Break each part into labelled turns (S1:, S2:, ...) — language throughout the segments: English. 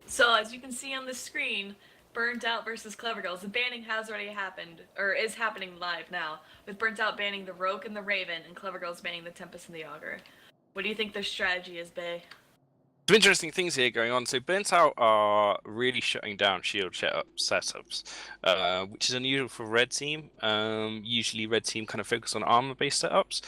S1: So as you can see on the screen, Burnt Out versus CleverGirls. The banning has already happened, or is happening live now, with Burnt Out banning the Rogue and the Raven, and CleverGirls banning the Tempest and the Augur. What do you think their strategy is, Bay?
S2: Some interesting things here going on. So Burnt Out are really shutting down shield setups, which is unusual for Red Team. Usually Red Team kind of focus on armor-based setups,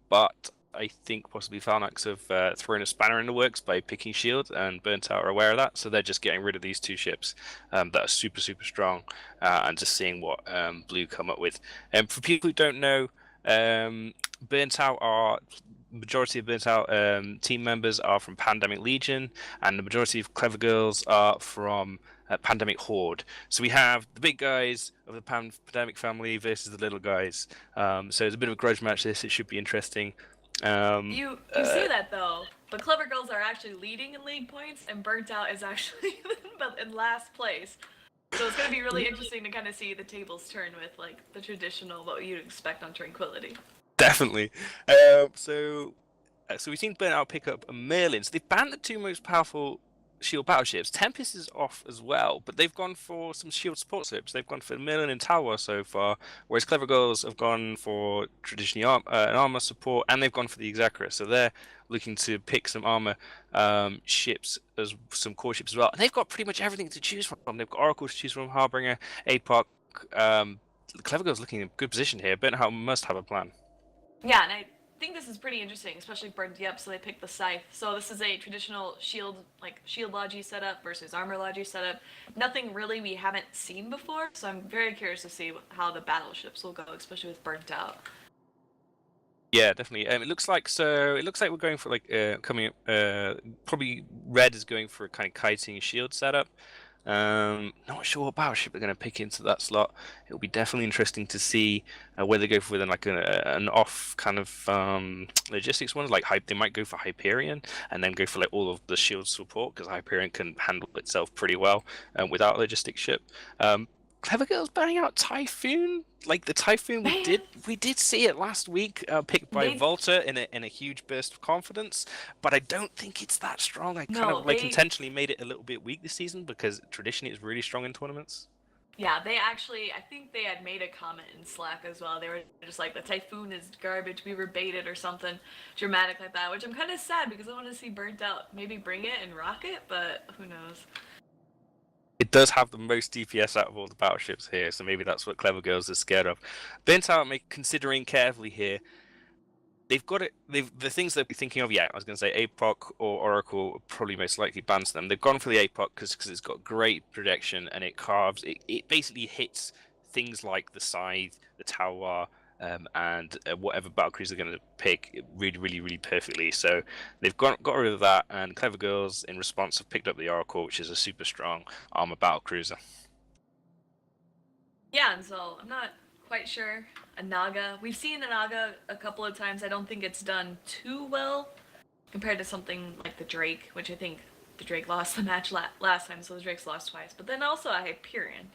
S2: but I think possibly Falnax have thrown a spanner in the works by picking shield, and Burnt Out are aware of that, so they're just getting rid of these two ships that are super, super strong, and just seeing what Blue come up with. For people who don't know, Burnt Out are majority of Burnt Out team members are from Pandemic Legion, and the majority of CleverGirls are from Pandemic Horde. So we have the big guys of the Pandemic family versus the little guys. So it's a bit of a grudge match. This, it should be interesting.
S1: You say that though, but CleverGirls are actually leading in league points, and Burnt Out is actually in last place. So it's going to be really interesting to kind of see the tables turn with like the traditional what you'd expect on Tranquility.
S2: Definitely. So we've seen Burnt Out pick up a Merlin. So they've banned the two most powerful shield battleships. Tempest is off as well, but they've gone for some shield support ships. They've gone for Merlin and Talwar so far, whereas CleverGirls have gone for traditionally armor support, and they've gone for the Executor. So they're looking to pick some armor ships as some core ships as well. And they've got pretty much everything to choose from. They've got Oracle to choose from, Harbinger, APOC. CleverGirls looking in a good position here. Burnt Out must have a plan.
S1: Yeah, and I think this is pretty interesting, especially Burnt Yep, so they picked the Scythe. So this is a traditional shield Logi setup versus armor Logi setup. Nothing really we haven't seen before, so I'm very curious to see how the battleships will go, especially with Burnt Out.
S2: Yeah, definitely. It looks like we're going for like coming probably Red is going for a kind of kiting shield setup. Not sure what battleship they're going to pick into that slot. It'll be definitely interesting to see whether they go for like an off kind of logistics one. Like they might go for Hyperion and then go for like all of the shield support, because Hyperion can handle itself pretty well without a logistics ship. CleverGirls banning out Typhoon. Like the Typhoon, we did see it last week, picked by Volta in a huge burst of confidence. But I don't think it's that strong. I kind of intentionally made it a little bit weak this season, because traditionally it's really strong in tournaments.
S1: Yeah, I think they had made a comment in Slack as well. They were just like, the Typhoon is garbage, we were baited or something dramatic like that, which I'm kind of sad because I want to see Burnt Out maybe bring it and rock it, but who knows.
S2: It does have the most DPS out of all the battleships here, so maybe that's what CleverGirls is scared of. Burnt Out, considering carefully here, they've got it. The things they'll be thinking of. Yeah, I was going to say APOC or Oracle probably most likely bans them. They've gone for the APOC because it's got great projection, and it carves. It basically hits things like the Scythe, the Talwar, and whatever battlecruiser they're going to pick really, really, really perfectly. So they've got rid of that, and CleverGirls in response have picked up the Oracle, which is a super strong armor battlecruiser.
S1: Yeah, and so I'm not quite sure. A Naga. We've seen a Naga a couple of times. I don't think it's done too well compared to something like the Drake, which I think the Drake lost the match last time, so the Drake's lost twice. But then also a Hyperion.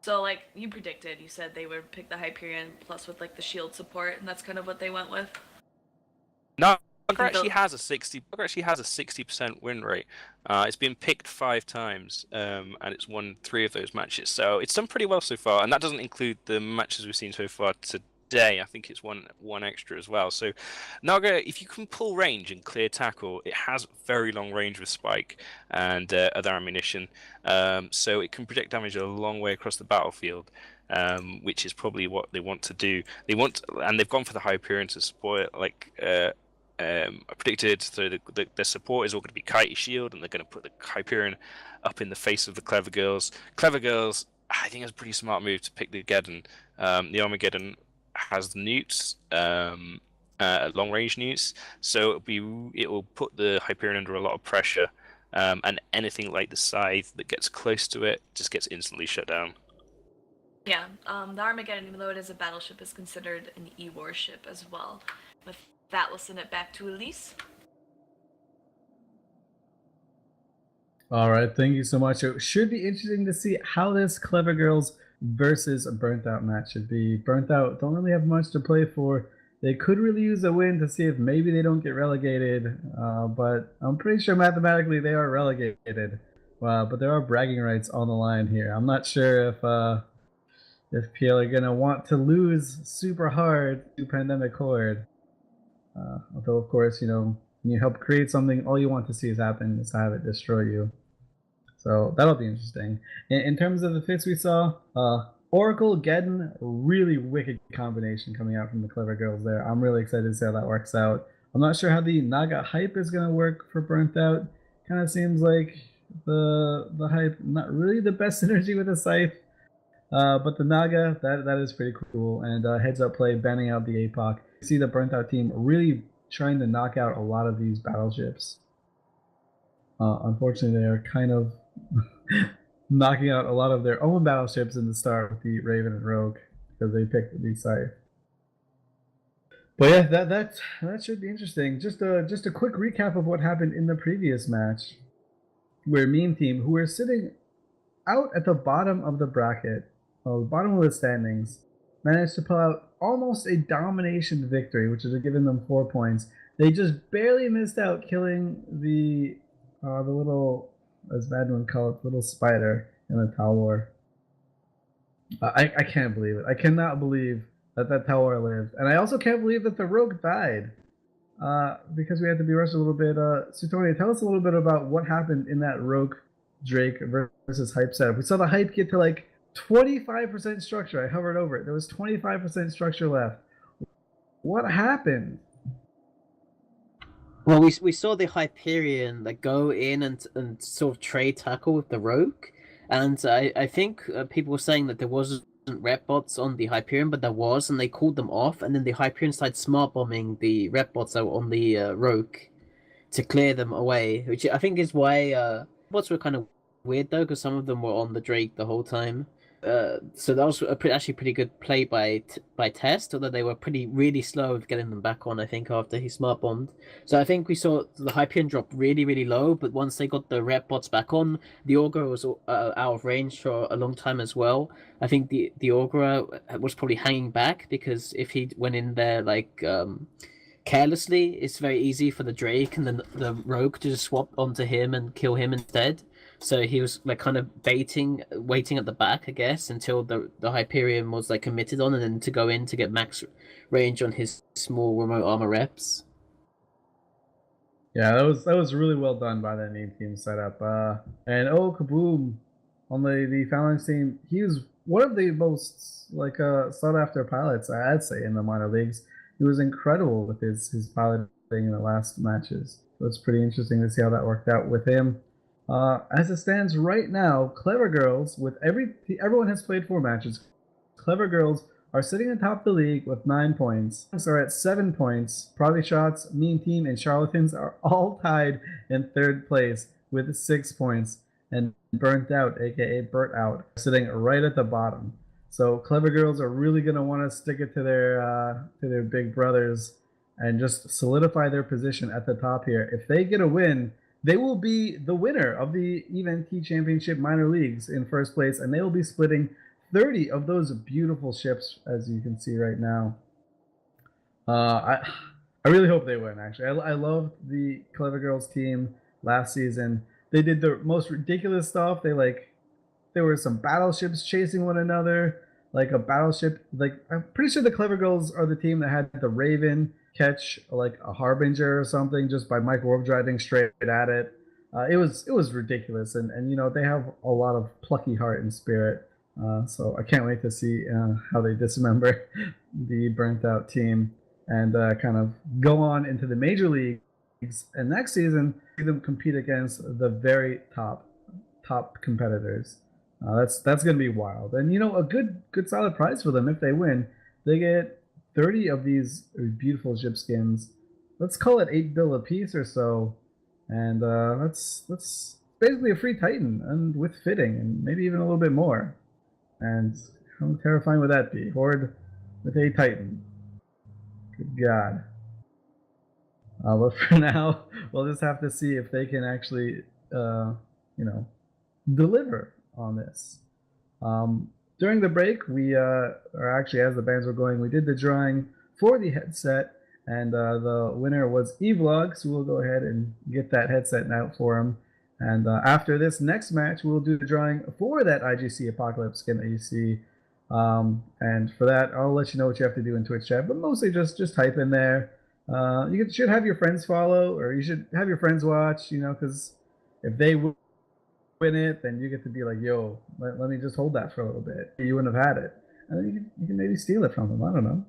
S1: So like you predicted, you said they would pick the Hyperion plus with like the shield support, and that's kind of what they went with.
S2: No, Bugger actually has a 60% win rate. It's been picked 5 times, and it's won 3 of those matches. So it's done pretty well so far, and that doesn't include the matches we've seen so far today. I think it's one extra as well. So Naga, if you can pull range and clear tackle, it has very long range with spike and other ammunition, so it can project damage a long way across the battlefield. Which is probably what they want to do. And they've gone for the Hyperion to support it, like predicted. So the support is all going to be Kitey Shield, and they're going to put the Hyperion up in the face of the CleverGirls. CleverGirls, I think, it's a pretty smart move to pick the Armageddon. The Armageddon has the newts, long range newts, so it will put the Hyperion under a lot of pressure, and anything like the Scythe that gets close to it just gets instantly shut down.
S1: Yeah, the Armageddon, even though it is a battleship, is considered an E-warship as well. With that, we'll send it back to Elise.
S3: All right, thank you so much. It should be interesting to see how this CleverGirls versus a Burnt Out match should be. Burnt Out don't really have much to play for. They could really use a win to see if maybe they don't get relegated, but I'm pretty sure mathematically they are relegated. but there are bragging rights on the line here. I'm not sure if PL are gonna want to lose super hard to Pandemic Horde. Although, of course, when you help create something, all you want to see is have it destroy you. So that'll be interesting. In terms of the fits we saw, Oracle, Geddon, really wicked combination coming out from the CleverGirls there. I'm really excited to see how that works out. I'm not sure how the Naga hype is going to work for Burnt Out. Kind of seems like the hype, not really the best synergy with the Scythe. But the Naga, that is pretty cool. And heads up play, banning out the APOC. You see the Burnt Out team really trying to knock out a lot of these battleships. Unfortunately, they are kind of knocking out a lot of their own battleships in the start with the Raven and Rogue because they picked the Scythe. But yeah, that should be interesting. Just a quick recap of what happened in the previous match, where Meme Team, who were sitting out at the bottom of the bracket, the bottom of the standings, managed to pull out almost a domination victory, which has given them 4 points. They just barely missed out killing the little, as Madden would call it, little spider in the tower. I can't believe it. I cannot believe that tower lived. And I also can't believe that the Rogue died. Because we had to be rushed a little bit. Sutonia, tell us a little bit about what happened in that Rogue Drake versus hype setup. We saw the hype get to like 25% structure. I hovered over it. There was 25% structure left. What happened?
S4: Well, we saw the Hyperion go in and sort of trade tackle with the Rogue, and I think people were saying that there wasn't rep bots on the Hyperion, but there was, and they called them off, and then the Hyperion started smart bombing the rep bots that were on the Rogue to clear them away, which I think is why bots were kind of weird though, because some of them were on the Drake the whole time. So that was actually pretty good play by Test, although they were really slow with getting them back on, I think, after he smart bombed. So I think we saw the Hyperion drop really low, but once they got the rep bots back on, the Augur was out of range for a long time as well. I think the Augur was probably hanging back, because if he went in there carelessly, it's very easy for the Drake and then the Rogue to just swap onto him and kill him instead. So he was kind of waiting at the back, I guess, until the Hyperion was committed on, and then to go in to get max range on his small remote armor reps.
S3: Yeah, that was really well done by that Meme Team setup. And Kaboom on the Phalanx team, he was one of the most sought after pilots, I'd say, in the minor leagues. He was incredible with his piloting in the last matches. So it's pretty interesting to see how that worked out with him. As it stands right now, CleverGirls, with everyone has played 4 matches. CleverGirls are sitting atop the league with 9 points. Are at 7 points. Probably Shots, Meme Team, and Charlatans are all tied in 3rd place with 6 points. And Burnt Out, aka Burnt Out, sitting right at the bottom. So CleverGirls are really gonna want to stick it to their big brothers and just solidify their position at the top here. If they get a win, they will be the winner of the Event T Championship Minor Leagues in 1st place, and they will be splitting 30 of those beautiful ships, as you can see right now. I really hope they win, actually. I loved the CleverGirls team last season. They did the most ridiculous stuff. There were some battleships chasing one another, a battleship. I'm pretty sure the CleverGirls are the team that had the Raven catch a Harbinger or something just by Mike Warp driving straight at it. It was ridiculous, and they have a lot of plucky heart and spirit. So I can't wait to see how they dismember the Burnt Out team and kind of go on into the major leagues, and next season see them compete against the very top competitors. That's going to be wild, and a good solid prize for them if they win. They get 30 of these beautiful ship skins. Let's call it 8 bill a piece or so, and that's basically a free Titan, and with fitting, and maybe even a little bit more. And how terrifying would that be? Horde with a Titan. Good God. But for now, we'll just have to see if they can actually, deliver on this. During the break, or actually as the bands were going, we did the drawing for the headset, and the winner was Evlog, so we'll go ahead and get that headset out for him. And after this next match, we'll do the drawing for that IGC Apocalypse skin that you see. And for that, I'll let you know what you have to do in Twitch chat, but mostly just type in there. You should have your friends follow, or you should have your friends watch, because if they win it, then you get to be like, yo, let me just hold that for a little bit. You wouldn't have had it. And then you can maybe steal it from them. I don't know.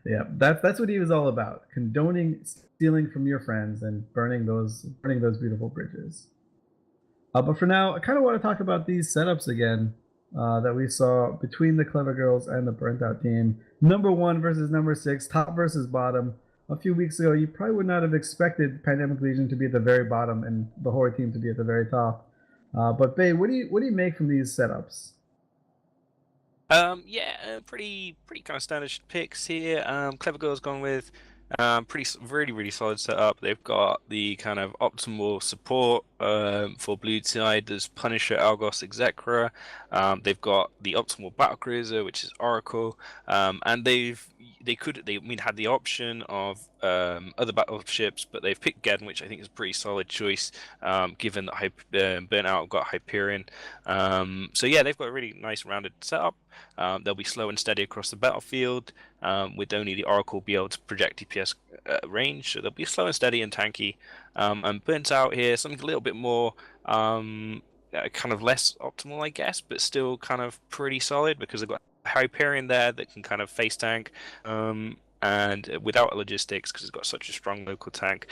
S3: Yeah, that's what he was all about. Condoning stealing from your friends and burning those beautiful bridges. But for now, I kind of want to talk about these setups again that we saw between the CleverGirls and the Burnt Out team. Number 1 versus number 6, top versus bottom. A few weeks ago, you probably would not have expected Pandemic Legion to be at the very bottom and the Horror team to be at the very top. But Bae, what do you make from these setups?
S2: Pretty kind of standard picks here. CleverGirls gone with really solid setup. They've got the kind of optimal support for blue side. There's Punisher, Algos, Execra. They've got the optimal battle cruiser, which is Oracle, and they had the option of other battleships, but they've picked Geddon, which I think is a pretty solid choice, given that Burnout have got Hyperion. So yeah, they've got a really nice rounded setup. They'll be slow and steady across the battlefield, with only the Oracle be able to project DPS range, so they'll be slow and steady and tanky. And Burnt Out here, something a little bit more kind of less optimal, I guess, but still kind of pretty solid because they've got Hyperion there that can kind of face tank, and without logistics because it's got such a strong local tank.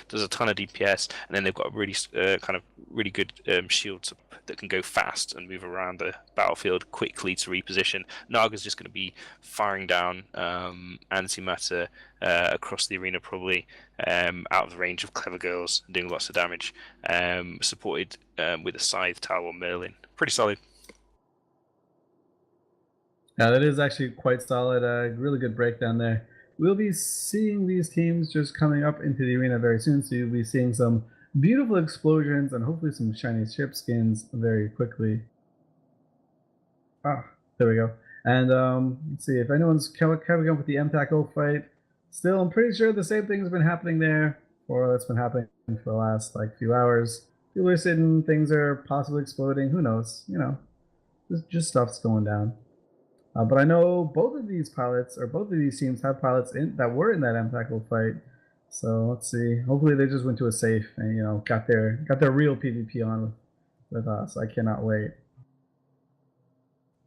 S2: There's a ton of DPS, and then they've got a really kind of really good shields that can go fast and move around the battlefield quickly to reposition. Naga's just going to be firing down antimatter across the arena, probably out of the range of CleverGirls, doing lots of damage, supported with a Scythe, Tower, Merlin. Pretty solid.
S3: Yeah, that is actually quite solid. Really good breakdown there. We'll be seeing these teams just coming up into the arena very soon, so you'll be seeing some beautiful explosions and hopefully some shiny ship skins very quickly. Ah, there we go. And let's see if anyone's coming up with the MTACO fight. Still, I'm pretty sure the same thing has been happening there, or that's been happening for the last few hours. People are sitting, things are possibly exploding. Who knows? Just stuff's going down. But I know both of these teams have pilots that were in that MTACO fight. So let's see. Hopefully they just went to a safe and got their real PvP on with us. I cannot wait.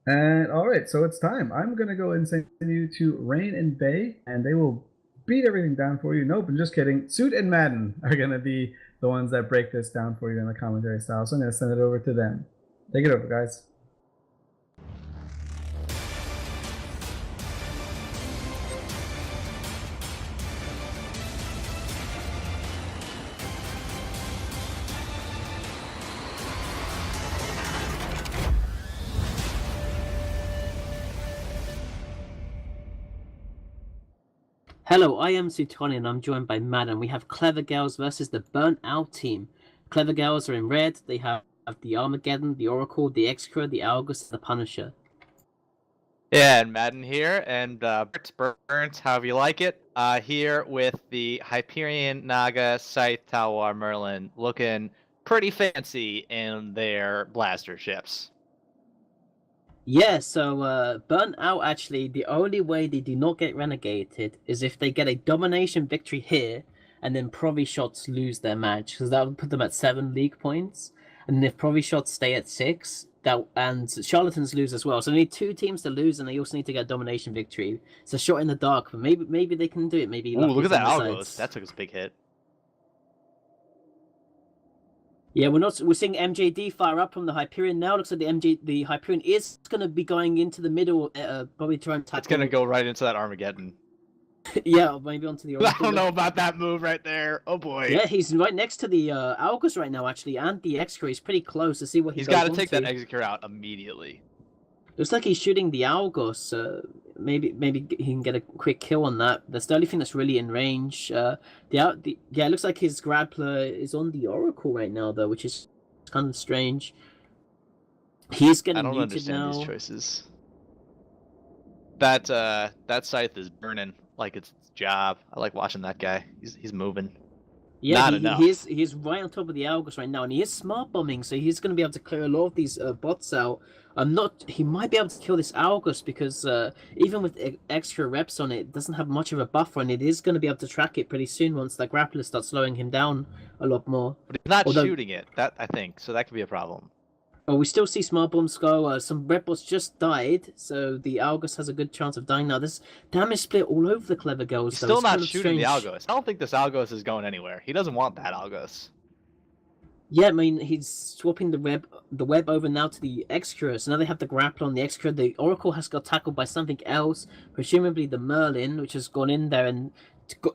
S3: And all right, so it's time. I'm gonna go and send you to Rain and Bae, and they will beat everything down for you. Nope, I'm just kidding. Suit and Madden are gonna be the ones that break this down for you in the commentary style. So I'm gonna send it over to them. Take it over, guys.
S4: Hello, I am Sutoni and I'm joined by Madden. We have CleverGirls versus the Burnt Out team. CleverGirls are in red. They have the Armageddon, the Oracle, the Execra, the Algus, and the Punisher.
S5: Yeah, and Madden here, and Burnt, however you like it, here with the Hyperion, Naga, Scythe, Talwar, Merlin, looking pretty fancy in their blaster ships.
S4: Yeah, so Burnt Out, actually, the only way they do not get renegated is if they get a domination victory here, and then Provi-Shots lose their match, because that would put them at 7 league points. And if Provi-Shots stay at 6, and Charlatans lose as well. So they need 2 teams to lose, and they also need to get a domination victory. It's a shot in the dark, but maybe they can do it. Maybe.
S5: Ooh, look at that Algos. That took us a big hit.
S4: Yeah, we're seeing MJD fire up from the Hyperion now. Looks like the Hyperion is going to be going into the middle, probably trying to tackle.
S5: It's going to go right into that Armageddon.
S4: Yeah, maybe onto the Oracle.
S5: I don't know about that move right there. Oh boy.
S4: Yeah, he's right next to the Algus right now, actually, and the Execra. He's pretty close to see what
S5: he's got to take that Execra out immediately.
S4: Looks like he's shooting the Algus. Maybe he can get a quick kill on that. That's the only thing that's really in range. Yeah, it looks like his grappler is on the Oracle right now, though, which is kind of strange. He's getting muted now. I don't understand these
S5: choices. That Scythe is burning like it's its job. I like watching that guy. He's moving.
S4: Yeah,
S5: Not
S4: he
S5: enough.
S4: he's right on top of the Algos right now, and he is smart bombing, so he's going to be able to clear a lot of these bots out. He might be able to kill this Algos because even with extra reps on it, it doesn't have much of a buffer, and it is going to be able to track it pretty soon once that grappler starts slowing him down a lot more.
S5: But he's not
S4: Although-
S5: shooting it. That I think so. That could be a problem.
S4: Oh, we still see smart bombs go. Some red bots just died, so the Algos has a good chance of dying now. There's damage split all over the Clever Girls.
S5: He's
S4: though.
S5: still
S4: It's
S5: not
S4: kind of
S5: shooting the
S4: strange.
S5: Algos. I don't think this Algos is going anywhere. He doesn't want that Algos.
S4: Yeah, I mean, he's swapping the web over now to the Excura. So now they have the grapple on the Excura. The Oracle has got tackled by something else, presumably the Merlin, which has gone in there and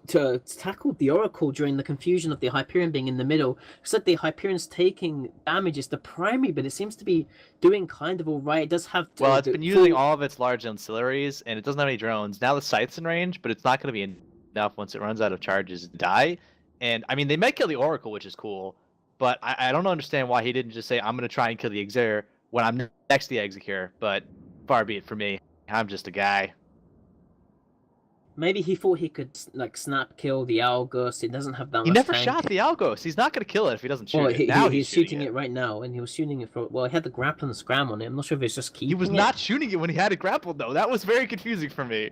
S4: to tackle the Oracle during the confusion of the Hyperion being in the middle. Looks like the Hyperion's taking damage is the primary, but it seems to be doing kind of all right. It does have
S5: Well, it's been using all of its large ancillaries, and it doesn't have any drones. Now the site's in range, but it's not going to be enough once it runs out of charges to die. And, I mean, they might kill the Oracle, which is cool, but I don't understand why he didn't just say, I'm going to try and kill the Exer when I'm next to the Execure, but far be it from me. I'm just a guy.
S4: Maybe he thought he could like snap kill the Algos. It doesn't have that much.
S5: He never
S4: tank.
S5: shot the Algos. He's not going to kill it if he doesn't shoot
S4: Well,
S5: it. Now
S4: he's shooting it right now, and he was shooting it for. Well, he had the grapple and the scram on it. I'm not sure if it's just keeping
S5: He was
S4: it.
S5: not shooting it when he had it grappled, though. That was very confusing for me.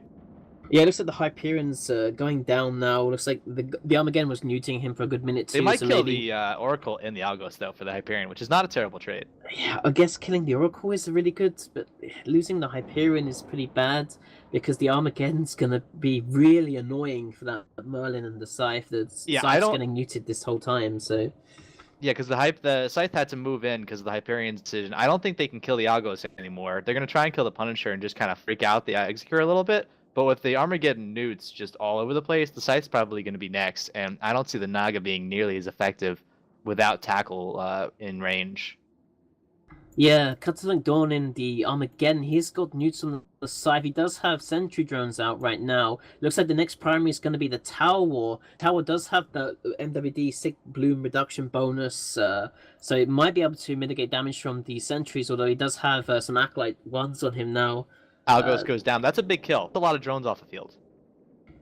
S4: Yeah, it looks like the Hyperion's going down now. Looks like the Armageddon was neuting him for a good minute too.
S5: They might
S4: so
S5: kill
S4: maybe...
S5: the Oracle and the Algos, though, for the Hyperion, which is not a terrible trade.
S4: Yeah, I guess killing the Oracle is really good, but losing the Hyperion is pretty bad because the Armageddon's gonna be really annoying for that Merlin and the Scythe. The
S5: Yeah,
S4: Scythe's
S5: I don't-
S4: getting neuted this whole time, so...
S5: Yeah, because the Scythe had to move in because of the Hyperion's decision. I don't think they can kill the Algos anymore. They're going to try and kill the Punisher and just kind of freak out the Execure a little bit. But with the Armageddon newts just all over the place, the Scythe's probably going to be next. And I don't see the Naga being nearly as effective without tackle in range.
S4: Yeah, Catalan Dawn in the Armageddon, he's got newts on the side. He does have sentry drones out right now. Looks like the next primary is going to be the Tower War. Tower does have the MWD sick bloom reduction bonus, so it might be able to mitigate damage from the sentries, although he does have some Acolyte ones on him now.
S5: Algos goes down. That's a big kill. That's a lot of drones off the field.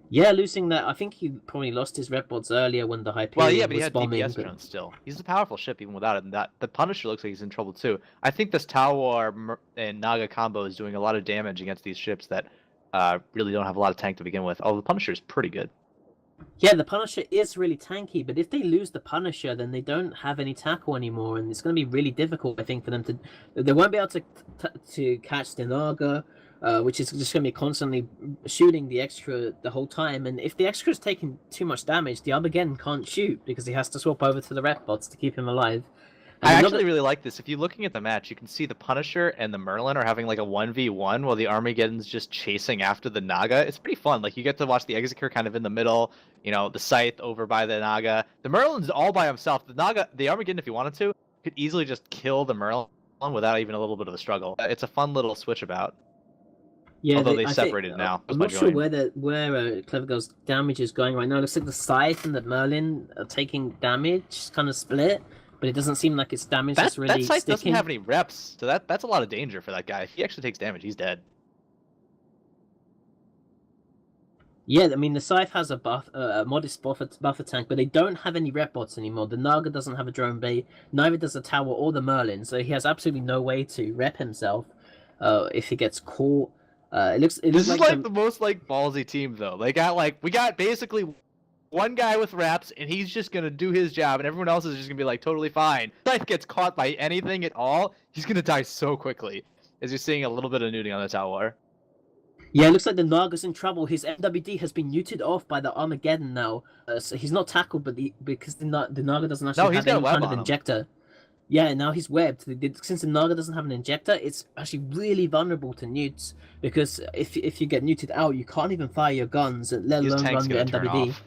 S4: Yeah, losing that. I think he probably lost his rep bots earlier when the Hyperion
S5: Well, yeah, but he
S4: was
S5: had
S4: bombing.
S5: DPS drones still. He's a powerful ship even without it. And that the Punisher looks like he's in trouble too. I think this Tower and Naga combo is doing a lot of damage against these ships that really don't have a lot of tank to begin with. Although the Punisher is pretty good.
S4: Yeah, the Punisher is really tanky, but if they lose the Punisher, then they don't have any tackle anymore, and it's going to be really difficult, I think, for them to... They won't be able to catch the Naga, which is just going to be constantly shooting the Extra the whole time, and if the Extra is taking too much damage, the Armageddon can't shoot, because he has to swap over to the rep bots to keep him alive. And
S5: I
S4: another-
S5: actually really like this. If you're looking at the match, you can see the Punisher and the Merlin are having like a 1v1 while the Armageddon's just chasing after the Naga. It's pretty fun. Like you get to watch the Execure kind of in the middle, you know, the Scythe over by the Naga. The Merlin's all by himself. The Armageddon, if he wanted to, could easily just kill the Merlin without even a little bit of a struggle. It's a fun little switch about.
S4: Yeah,
S5: Although they
S4: I
S5: separated
S4: think,
S5: now.
S4: I'm
S5: Was
S4: not
S5: my
S4: sure
S5: join.
S4: where CleverGirls' damage is going right now. It looks like the Scythe and the Merlin are taking damage, kind of split, but it doesn't seem like it's damage
S5: That
S4: that's really
S5: Scythe doesn't
S4: sticking.
S5: have any reps, so that's a lot of danger for that guy. If he actually takes damage, he's dead.
S4: Yeah, I mean the Scythe has a modest buffer tank, but they don't have any rep bots anymore. The Naga doesn't have a drone bay, neither does the Tower or the Merlin, so he has absolutely no way to rep himself if he gets caught. It looks
S5: This is
S4: like
S5: like the most like ballsy team though. We got basically one guy with reps, and he's just gonna do his job, and everyone else is just gonna be like totally fine. Scythe gets caught by anything at all, he's gonna die so quickly. As you're seeing a little bit of nuding on the tower.
S4: Yeah, it looks like the Naga's in trouble. His MWD has been neutered off by the Armageddon now. So he's not tackled, but because the Naga doesn't actually
S5: he's
S4: have
S5: got a
S4: any
S5: web
S4: kind of
S5: on him.
S4: injector. Yeah, now he's webbed. Since the Naga doesn't have an injector, it's actually really vulnerable to newts, because if you get neuted out, you can't even fire your guns, let
S5: His
S4: alone
S5: tank's
S4: run your
S5: gonna turn
S4: MWD.
S5: off.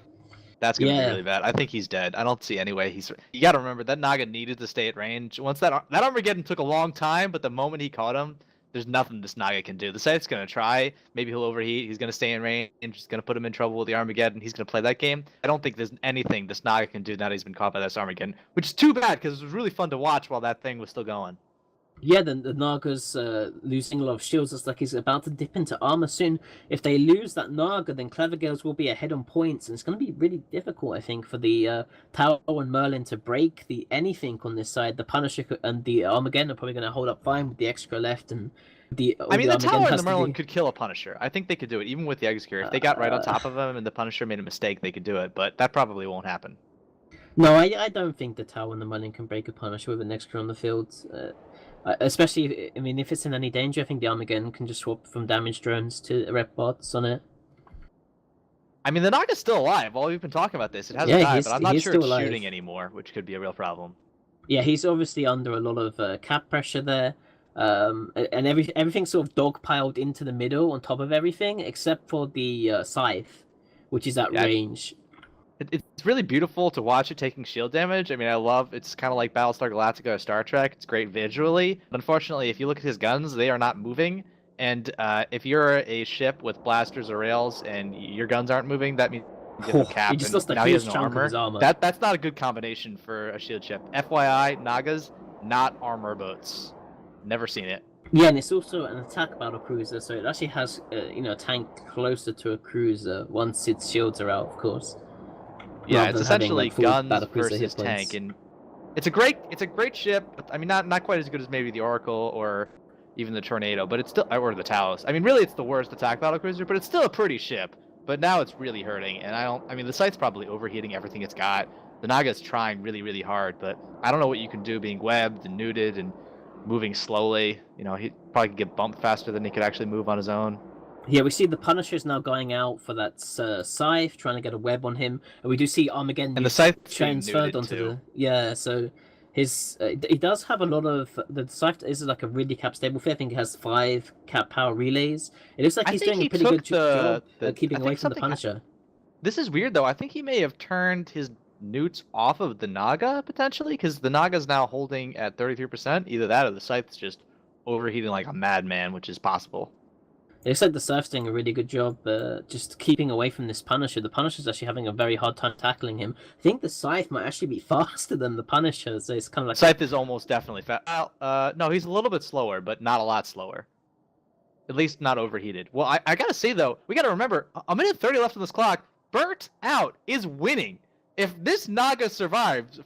S5: That's gonna
S4: Yeah.
S5: be really bad. I think he's dead. I don't see any way he's. You gotta remember that Naga needed to stay at range. Once that Armageddon took a long time, but the moment he caught him, there's nothing this Naga can do. The Scythe's gonna try. Maybe he'll overheat. He's gonna stay in range. He's gonna put him in trouble with the Armageddon. He's gonna play that game. I don't think there's anything this Naga can do now that he's been caught by this Armageddon, which is too bad because it was really fun to watch while that thing was still going.
S4: Yeah, the Naga's losing a lot of shields. It's like he's about to dip into armor soon. If they lose that Naga, then CleverGirls will be ahead on points, and it's going to be really difficult, I think, for the Tower and Merlin to break the anything on this side. The Punisher and the Armageddon are probably going to hold up fine with the extra left, and
S5: I mean, the
S4: Armageddon
S5: Tower and
S4: has
S5: the
S4: to
S5: Merlin
S4: be...
S5: could kill a Punisher. I think they could do it, even with the Execute. If they got right on top of him and the Punisher made a mistake, they could do it, but that probably won't happen.
S4: No, I don't think the Tower and the Merlin can break a Punisher with an extra on the field. Especially, I mean, if it's in any danger, I think the Armageddon can just swap from damage drones to rep bots on it.
S5: I mean, the Naga's still alive. While we've been talking about this, it hasn't died, but I'm not sure it's shooting anymore, which could be a real problem.
S4: Yeah, he's obviously under a lot of cap pressure there. And everything's sort of dogpiled into the middle on top of everything, except for the Scythe, which is at range.
S5: It's really beautiful to watch it taking shield damage. I mean, it's kind of like Battlestar Galactica or Star Trek. It's great visually. But unfortunately, if you look at his guns, they are not moving. And if you're a ship with blasters or rails and your guns aren't moving, that means you have a cap.
S4: He just lost a
S5: now he has
S4: huge
S5: no
S4: chunk of his armor.
S5: That's not a good combination for a shield ship. FYI, Nagas, not armor boats. Never seen it.
S4: Yeah, and it's also an attack battle cruiser, so it actually has a tank closer to a cruiser once its shields are out, of course.
S5: Yeah, it's essentially guns versus tank, and it's a great ship. I mean, not quite as good as maybe the Oracle or even the Tornado, but it's still, or the Talos. I mean, really, it's the worst attack battle cruiser, but it's still a pretty ship. But now it's really hurting, and I mean, the site's probably overheating everything it's got. The Naga's trying really, really hard, but I don't know what you can do being webbed and nuded and moving slowly. You know, he probably could get bumped faster than he could actually move on his own.
S4: Yeah, we see the Punisher's now going out for that Scythe, trying to get a web on him, and we do see Armageddon
S5: and the Scythe
S4: transferred onto the so his he does have a lot of the Scythe is like a really cap stable fit. I think it has 5 cap power relays. It looks like he's doing a pretty good job keeping away from the Punisher.
S5: This is weird though. I think he may have turned his newts off of the Naga potentially, because the Naga's now holding at 33%. Either that or the Scythe's just overheating like a madman, which is possible.
S4: It looks like the Scythe's doing a really good job just keeping away from this Punisher. The Punisher's actually having a very hard time tackling him. I think the Scythe might actually be faster than the Punisher, so it's kind of like...
S5: Scythe is almost definitely fast. No, he's a little bit slower, but not a lot slower. At least not overheated. Well, I gotta say, though, we gotta remember, a minute 30 left on this clock, Burnt Out is winning. If this Naga survives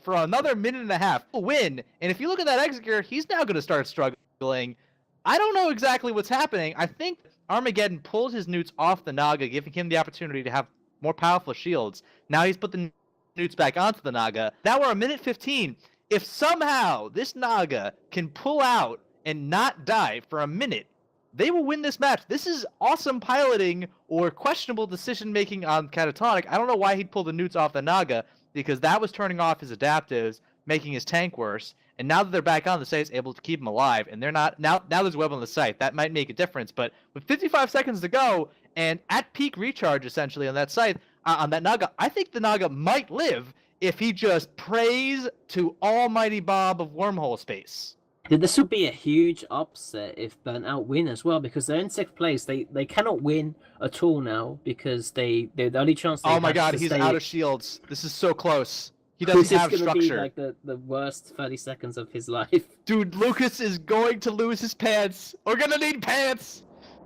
S5: for another minute and a half, he'll win. And if you look at that Executor, he's now gonna start struggling. I don't know exactly what's happening. I think Armageddon pulled his newts off the Naga, giving him the opportunity to have more powerful shields. Now he's put the newts back onto the Naga. Now we're a minute 15. If somehow this Naga can pull out and not die for a minute, they will win this match. This is awesome piloting or questionable decision-making on Catatonic. I don't know why he'd pull the newts off the Naga, because that was turning off his adaptives, making his tank worse. And now that they're back on, the site's able to keep them alive, and they're not now there's a web on the site. That might make a difference, but with 55 seconds to go and at peak recharge essentially on that site, on that Naga, I think the Naga might live if he just prays to almighty Bob of wormhole space.
S4: This would be a huge upset if Burnt Out win as well, because they're in 6th place. They cannot win at all now because they're the only chance.
S5: Oh my God, he's out of shields. This is so close. He doesn't have structure.
S4: This is going to be like the worst 30 seconds of his life.
S5: Dude, Lucas is going to lose his pants. We're going to need pants.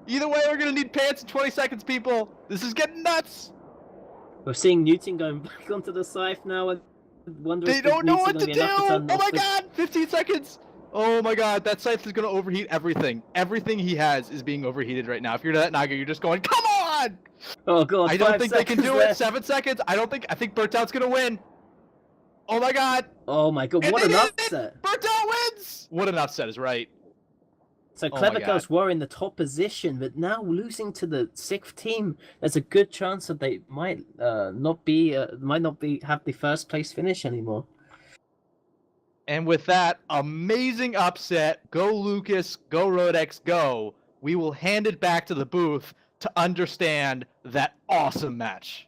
S5: Either way, we're going to need pants in 20 seconds, people. This is getting nuts.
S4: We're seeing Newton going back onto the Scythe now. And
S5: they don't know what to do. Oh my God, 15 seconds. Oh my God, that Scythe is going to overheat everything. Everything he has is being overheated right now. If you're that Naga, you're just going, come on.
S4: Oh God,
S5: I don't think they can do it. 7 seconds. I think Burnt Out's going to win. Oh my God!
S4: Oh my God! What an upset!
S5: Burnt Out wins! What an upset is right.
S4: So CleverGirls were in the top position, but now losing to the 6th team, there's a good chance that they might not have the first place finish anymore.
S5: And with that amazing upset, go Lucas, go Rodex, go! We will hand it back to the booth to understand that awesome match.